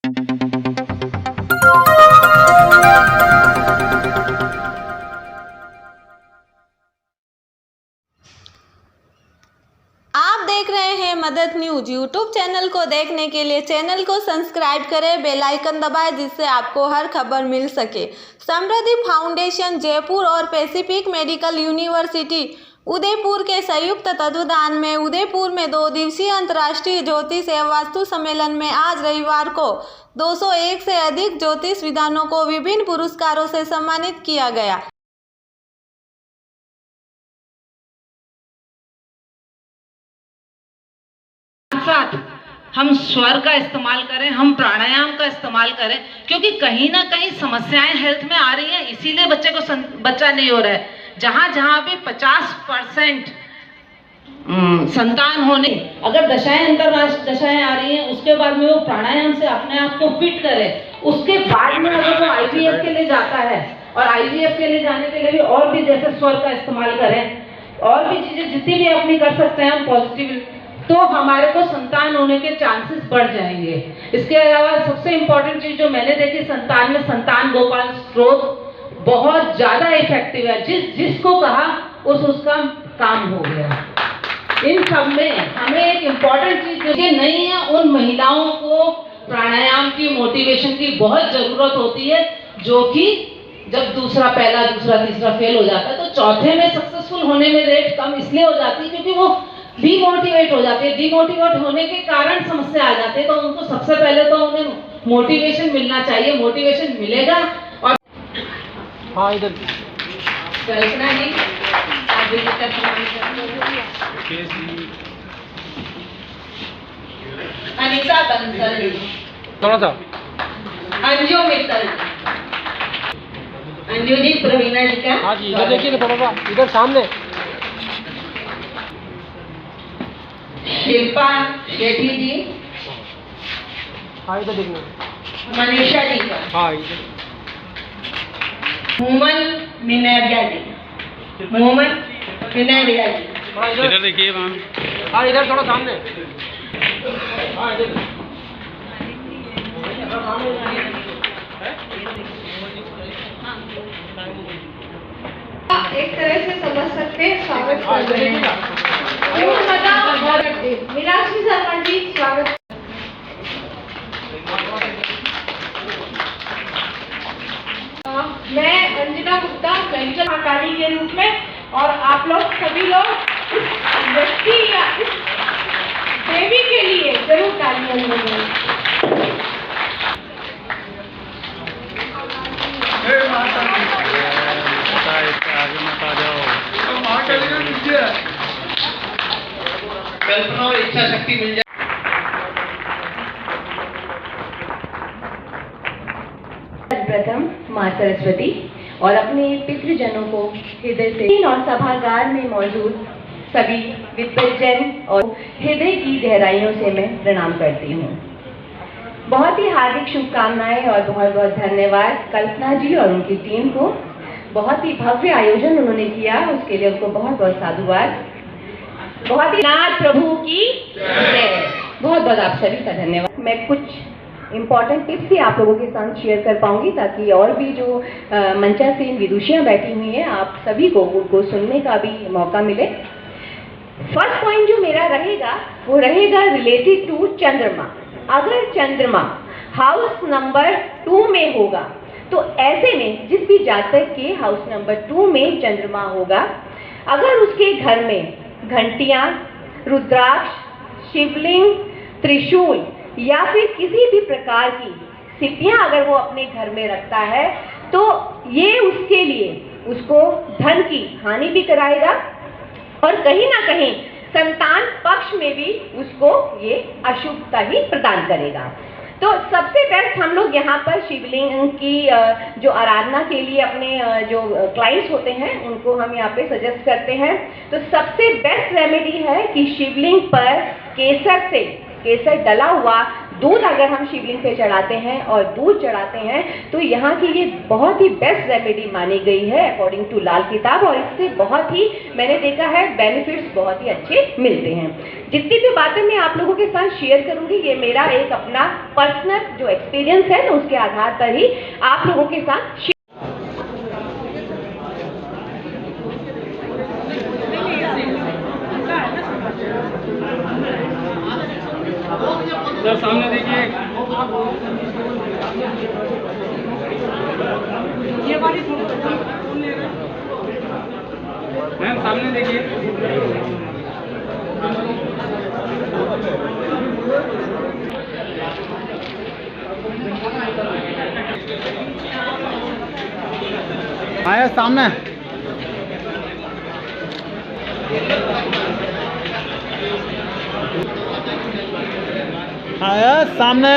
आप देख रहे हैं मदद न्यूज। यूट्यूब चैनल को देखने के लिए चैनल को सब्सक्राइब करें, बेल आइकन दबाएं जिससे आपको हर खबर मिल सके। समृद्धि फाउंडेशन जयपुर और पैसिफिक मेडिकल यूनिवर्सिटी उदयपुर के संयुक्त तत्वावधान में उदयपुर में 2 दिवसीय अंतर्राष्ट्रीय ज्योतिष एवं वास्तु सम्मेलन में आज रविवार को 201 से अधिक ज्योतिष विद्वानों को विभिन्न पुरस्कारों से सम्मानित किया गया। साथ हम स्वर का इस्तेमाल करें, हम प्राणायाम का इस्तेमाल करें, क्योंकि कहीं ना कहीं समस्याएं हेल्थ में आ रही हैं, इसीलिए बच्चा नहीं हो रहा है। जहां जहां भी 50% संतान होने, अगर दशाएं अंतर्राष्ट्रीय दशाएं आ रही हैं, उसके बाद में वो प्राणायाम से अपने आप को फिट करे। उसके बाद में अगर वो IVF के लिए जाता है, और IVF के लिए जाने के लिए भी और भी जैसे स्वर का इस्तेमाल करें, और भी चीजें जितनी भी अपनी कर सकते हैं हम पॉजिटिव, तो हमारे को संतान होने के चांसेस बढ़ जाएंगे। इसके अलावा सबसे इम्पोर्टेंट चीज जो मैंने देखी, संतान में संतान गोपाल स्रोत बहुत ज्यादा इफेक्टिव है। जिसको कहा उसका काम हो गया। इन सब में हमें एक इम्पोर्टेंट चीज जो नहीं है, उन महिलाओं को प्राणायाम की, मोटिवेशन की बहुत जरूरत होती है, जो कि जब दूसरा, पहला, दूसरा, तीसरा फेल हो जाता है तो चौथे में सक्सेसफुल होने में रेट कम इसलिए हो जाती है क्योंकि वो डिमोटिवेट हो जाते हैं। डिमोटिवेट होने के कारण समस्या आ जाती है, तो उनको सबसे पहले तो उन्हें मोटिवेशन मिलना चाहिए। मोटिवेशन मिलेगा और हाँ इधर कल्पना जी अनिता बंसल, थोड़ा सा अंजू मित्तल, अंजू जी, प्रवीणा जी का। हाँ जी इधर देखिए थोड़ा सा, इधर सामने। शिल्पा शेट्टी जी, हाँ इधर देखना। मनीषा जी का। हाँ इधर। मोमन मिनेरिया जी, मोमन मिनेरिया जी। हाँ इधर देखिए मैम। हाँ इधर थोड़ा सामने। हाँ इधर। एक तरह से समझ सकते हैं, स्वागत कर रहे हैं। मीनाक्षी शर्मा जी, स्वागत। मैं अंजना गुप्ता, मेडिकल अधिकारी के रूप में, और आप लोग सभी लोग इस व्यक्ति या इस देवी के लिए जरूर तालियां बजाएं। कल्पना और इच्छा शक्ति मिल जाए। प्रथम माँ सरस्वती और अपने पितृजनों को हृदय से और सभागार में मौजूद सभी विद्वजन और हृदय की गहराइयों से मैं प्रणाम करती हूँ। बहुत ही हार्दिक शुभकामनाएं और बहुत बहुत धन्यवाद कल्पना जी और उनकी टीम को। बहुत ही भव्य आयोजन उन्होंने किया, उसके लिए उनको बहुत बहुत साधुवाद। बहुत ही नाथ प्रभु की जय। बहुत बहुत आप सभी का धन्यवाद। मैं कुछ इम्पॉर्टेंट टिप्स ही आप लोगों के साथ शेयर कर पाऊंगी, ताकि और भी जो मंचासीन विदुषियाँ बैठी हुई हैं, आप सभी को उनको सुनने का भी मौका मिले। फर्स्ट पॉइंट जो मेरा रहेगा वो रहेगा रिलेटेड टू चंद्रमा। अगर चंद्रमा हाउस नंबर 2 में होगा, तो ऐसे में जिस भी जातक के हाउस नंबर 2 में चंद्रमा होगा, अगर उसके घर में घंटियां, रुद्राक्ष, शिवलिंग, त्रिशूल या फिर किसी भी प्रकार की सिद्धियां अगर वो अपने घर में रखता है, तो ये उसके लिए उसको धन की हानि भी कराएगा और कहीं ना कहीं संतान पक्ष में भी उसको ये अशुभता ही प्रदान करेगा। तो सबसे बेस्ट हम लोग यहाँ पर शिवलिंग की जो आराधना के लिए अपने जो क्लाइंट्स होते हैं उनको हम यहाँ पे सजेस्ट करते हैं। तो सबसे बेस्ट रेमेडी है कि शिवलिंग पर केसर डला हुआ दूध अगर हम शिवलिंग पे चढ़ाते हैं और दूध चढ़ाते हैं तो यहाँ की ये बहुत ही बेस्ट रेमेडी मानी गई है अकॉर्डिंग टू लाल किताब, और इससे बहुत ही मैंने देखा है बेनिफिट्स बहुत ही अच्छे मिलते हैं। जितनी भी बातें मैं आप लोगों के साथ शेयर करूंगी ये मेरा एक अपना पर्सनल जो एक्सपीरियंस है ना उसके आधार पर ही आप लोगों के साथ सर सामने देखिए, ये वाली मैम सामने देखिए। आया सामने, आया सामने।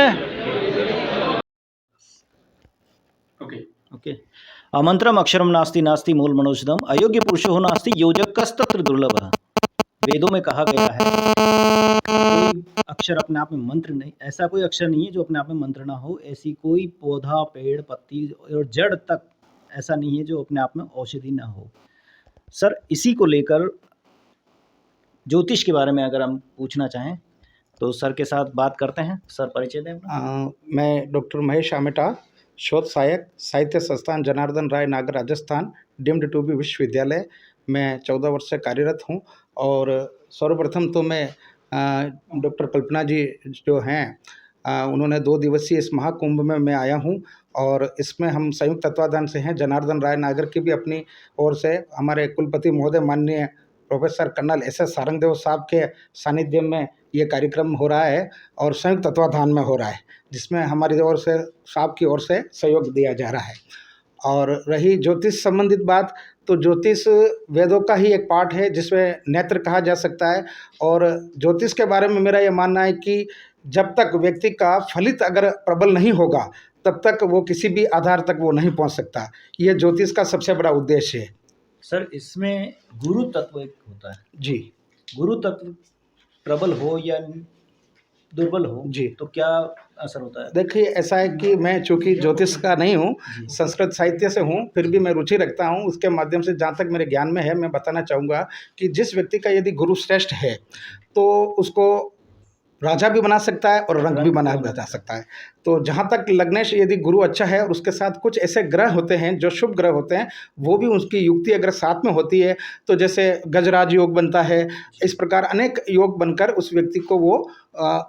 ओके। अमंत्रम अक्षरम नास्ति नास्ति मूल मनोषधम अयोग्य पुरुषो नास्ति योजक कस्तत्र दुर्लभ। वेदों में कहा गया है कोई अक्षर अपने आप में मंत्र नहीं, ऐसा कोई अक्षर नहीं है जो अपने आप में मंत्र ना हो। ऐसी कोई पौधा, पेड़, पत्ती और जड़ तक ऐसा नहीं है जो अपने आप में औषधि ना हो। सर इसी को लेकर ज्योतिष के बारे में अगर हम पूछना चाहें तो सर के साथ बात करते हैं। सर परिचय दें अपना। मैं डॉक्टर महेश आमेटा, शोध सहायक, साहित्य संस्थान जनार्दन राय नागर, राजस्थान, डीम्ड टू बी विश्वविद्यालय। मैं 14 वर्ष से कार्यरत हूं। और सर्वप्रथम तो मैं डॉक्टर कल्पना जी जो हैं उन्होंने 2 दिवसीय इस महाकुंभ में मैं आया हूं, और इसमें हम संयुक्त तत्वाधान से हैं। जनार्दन राय नागर की भी अपनी ओर से हमारे कुलपति महोदय माननीय प्रोफेसर कर्नल एस.एस. सारंगदेव साहब के सानिध्य में ये कार्यक्रम हो रहा है और संयुक्त तत्वाधान में हो रहा है, जिसमें हमारी ओर से साहब की ओर से सहयोग दिया जा रहा है। और रही ज्योतिष संबंधित बात, तो ज्योतिष वेदों का ही एक पार्ट है जिसमें नेत्र कहा जा सकता है। और ज्योतिष के बारे में मेरा ये मानना है कि जब तक व्यक्ति का फलित अगर प्रबल नहीं होगा तब तक वो किसी भी आधार तक वो नहीं पहुंच सकता। ये ज्योतिष का सबसे बड़ा उद्देश्य है। सर इसमें गुरु तत्व एक होता है जी। गुरु तत्व प्रबल हो या दुर्बल हो जी, तो क्या असर होता है? देखिए ऐसा है कि मैं चूँकि ज्योतिष का नहीं हूँ, संस्कृत साहित्य से हूँ, फिर भी मैं रुचि रखता हूँ। उसके माध्यम से जहाँ तक मेरे ज्ञान में है मैं बताना चाहूँगा कि जिस व्यक्ति का यदि गुरु श्रेष्ठ है तो उसको राजा भी बना सकता है और रंग भी बता सकता है। तो जहाँ तक लग्नेश यदि गुरु अच्छा है और उसके साथ कुछ ऐसे ग्रह होते हैं जो शुभ ग्रह होते हैं, वो भी उसकी युक्ति अगर साथ में होती है तो जैसे गजराज योग बनता है, इस प्रकार अनेक योग बनकर उस व्यक्ति को वो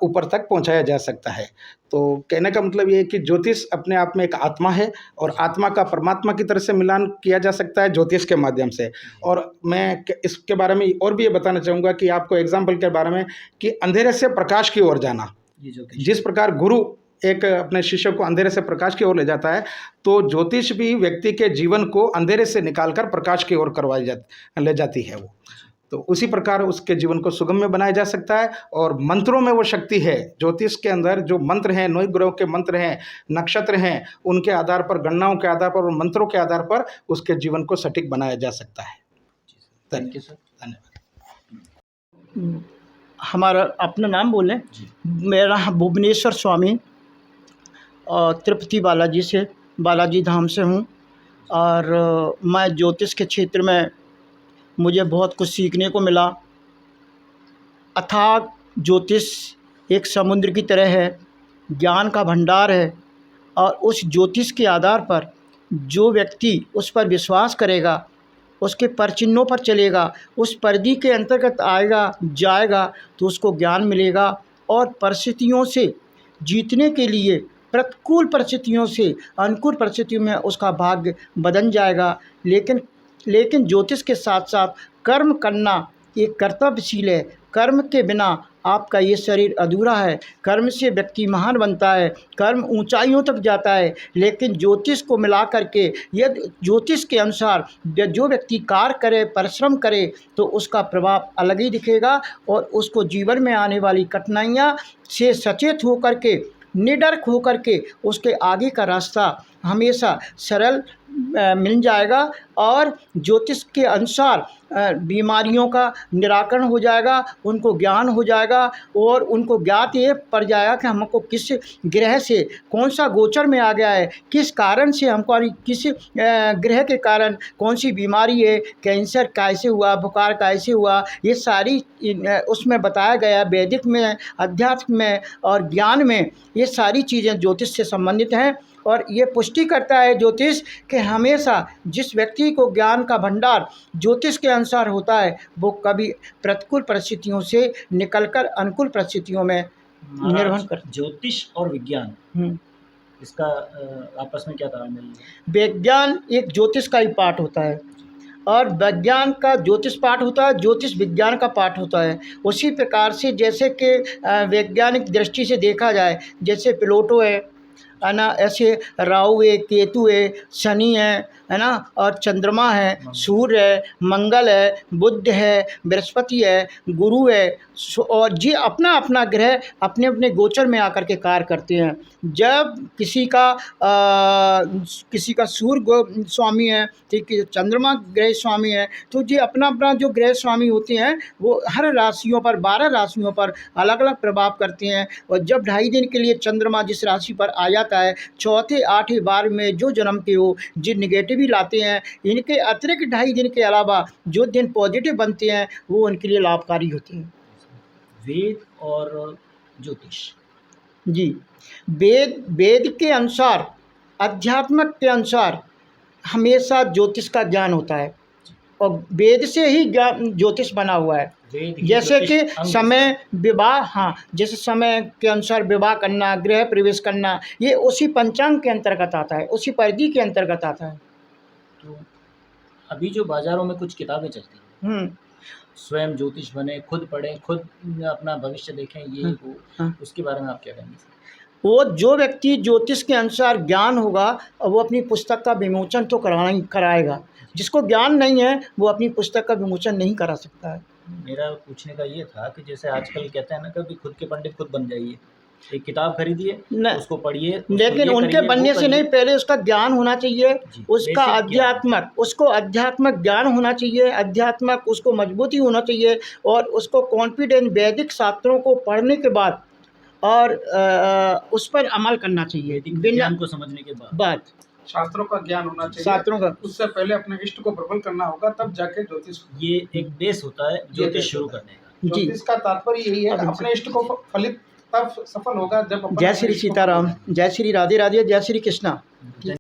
ऊपर तक पहुंचाया जा सकता है। तो कहने का मतलब ये है कि ज्योतिष अपने आप में एक आत्मा है और आत्मा का परमात्मा की तरह से मिलान किया जा सकता है ज्योतिष के माध्यम से। और मैं इसके बारे में और भी ये बताना चाहूँगा कि आपको एग्जाम्पल के बारे में कि अंधेरे से प्रकाश की ओर जाना, जिस प्रकार गुरु एक अपने शिष्य को अंधेरे से प्रकाश की ओर ले जाता है, तो ज्योतिष भी व्यक्ति के जीवन को अंधेरे से निकालकर प्रकाश की ओर ले जाती है वो। तो उसी प्रकार उसके जीवन को सुगम्य बनाया जा सकता है। और मंत्रों में वो शक्ति है, ज्योतिष के अंदर जो मंत्र हैं, 9 ग्रहों के मंत्र हैं, नक्षत्र हैं, उनके आधार पर, गणनाओं के आधार पर और मंत्रों के आधार पर उसके जीवन को सटीक बनाया जा सकता है। थैंक यू सर, धन्यवाद। हमारा अपना नाम बोलें? मेरा भुवनेश्वर स्वामी और तिरुपति बालाजी धाम से हूँ। और मैं ज्योतिष के क्षेत्र में मुझे बहुत कुछ सीखने को मिला। अथाह ज्योतिष एक समुद्र की तरह है, ज्ञान का भंडार है। और उस ज्योतिष के आधार पर जो व्यक्ति उस पर विश्वास करेगा, उसके परचिन्हों पर चलेगा, उस परिधि के अंतर्गत आएगा जाएगा तो उसको ज्ञान मिलेगा। और परिस्थितियों से जीतने के लिए प्रतिकूल परिस्थितियों से अनुकूल परिस्थितियों में उसका भाग्य बदल जाएगा। लेकिन ज्योतिष के साथ साथ कर्म करना एक कर्तव्यशील है। कर्म के बिना आपका ये शरीर अधूरा है। कर्म से व्यक्ति महान बनता है, कर्म ऊंचाइयों तक जाता है। लेकिन ज्योतिष को मिला करके यदि ज्योतिष के अनुसार जो व्यक्ति कार्य करे, परिश्रम करे, तो उसका प्रभाव अलग ही दिखेगा। और उसको जीवन में आने वाली कठिनाइयाँ से सचेत होकर के, निडर होकर के उसके आगे का रास्ता हमेशा सरल मिल जाएगा और ज्योतिष के अनुसार बीमारियों का निराकरण हो जाएगा, उनको ज्ञान हो जाएगा और उनको ज्ञात ये पड़ जाएगा कि हमको किस ग्रह से कौन सा गोचर में आ गया है, किस कारण से हमको किस ग्रह के कारण कौन सी बीमारी है, कैंसर कैसे हुआ, बुखार कैसे हुआ, ये सारी उसमें बताया गया। वैदिक में, अध्यात्म में और ज्ञान में ये सारी चीज़ें ज्योतिष से संबंधित हैं और ये पुष्टि करता है ज्योतिष कि हमेशा जिस व्यक्ति को ज्ञान का भंडार ज्योतिष के अनुसार होता है वो कभी प्रतिकूल परिस्थितियों से निकलकर अनुकूल परिस्थितियों में निर्भर कर। ज्योतिष और विज्ञान इसका आपस में क्या तालमेल है? विज्ञान एक ज्योतिष का ही पार्ट होता है और विज्ञान का ज्योतिष पाठ होता है, ज्योतिष विज्ञान का पाठ होता है। उसी प्रकार से जैसे कि वैज्ञानिक दृष्टि से देखा जाए, जैसे प्लूटो है ना, ऐसे राहु है, केतु है, शनि है ना, और चंद्रमा है, सूर्य है, मंगल है, बुध है, बृहस्पति है, गुरु है और ये अपना अपना ग्रह अपने अपने गोचर में आकर के कार्य करते हैं। जब किसी का सूर्य स्वामी है, ठीक है, चंद्रमा ग्रह स्वामी है, तो ये अपना अपना जो ग्रह स्वामी होते हैं वो हर राशियों पर 12 राशियों पर अलग अलग प्रभाव करते हैं। और जब 2.5 दिन के लिए चंद्रमा जिस राशि पर आ जाता है, चौथे 8वें बार में जो जन्मते हो जो निगेटिव ही लाते हैं, इनके अतिरिक्त 2.5 दिन के अलावा जो दिन पॉजिटिव बनते हैं वो उनके लिए लाभकारी होते हैं। वेद और ज्योतिष जी, वेद के अनुसार, अध्यात्म के अनुसार हमेशा ज्योतिष का ज्ञान होता है और वेद से ही ज्ञान ज्योतिष बना हुआ है। जैसे कि समय विवाह, हाँ, जैसे समय के अनुसार विवाह करना, गृह प्रवेश करना, ये उसी पंचांग के अंतर्गत आता है, उसी परिधि के अंतर्गत आता है। तो अभी जो बाज़ारों में कुछ किताबें चलती हैं, स्वयं ज्योतिष बने, खुद पढ़ें, खुद अपना भविष्य देखें, ये वो, उसके बारे में आप क्या कहेंगे? वो जो व्यक्ति ज्योतिष के अनुसार ज्ञान होगा वो अपनी पुस्तक का विमोचन तो कराएगा। जिसको ज्ञान नहीं है वो अपनी पुस्तक का विमोचन नहीं करा सकता है। मेरा पूछने का ये था कि जैसे आजकल कहते हैं ना, कभी खुद के पंडित खुद बन जाइए, एक किताब खरीदिए, उसको पढ़िए, लेकिन उनके बनने से नहीं, पहले उसका ज्ञान होना चाहिए, उसका अध्यात्मक ज्ञान होना चाहिए, अध्यात्मक उसको मजबूती होना चाहिए और उसको कॉन्फिडेंस वैदिक शास्त्रों को पढ़ने के बाद और उस पर अमल करना चाहिए। विज्ञान को समझने के बाद शास्त्रों का ज्ञान होना चाहिए, शास्त्रों का, उससे पहले अपने इष्ट को प्रबल करना होगा, तब जाके ज्योतिष, ये एक बेस होता है ज्योतिष शुरू करने का। ज्योतिष का तात्पर्य यही है, अपने इष्ट को फलित तब सफल होगा जब। जय श्री सीताराम, जय श्री राधे राधे, जय श्री कृष्णा।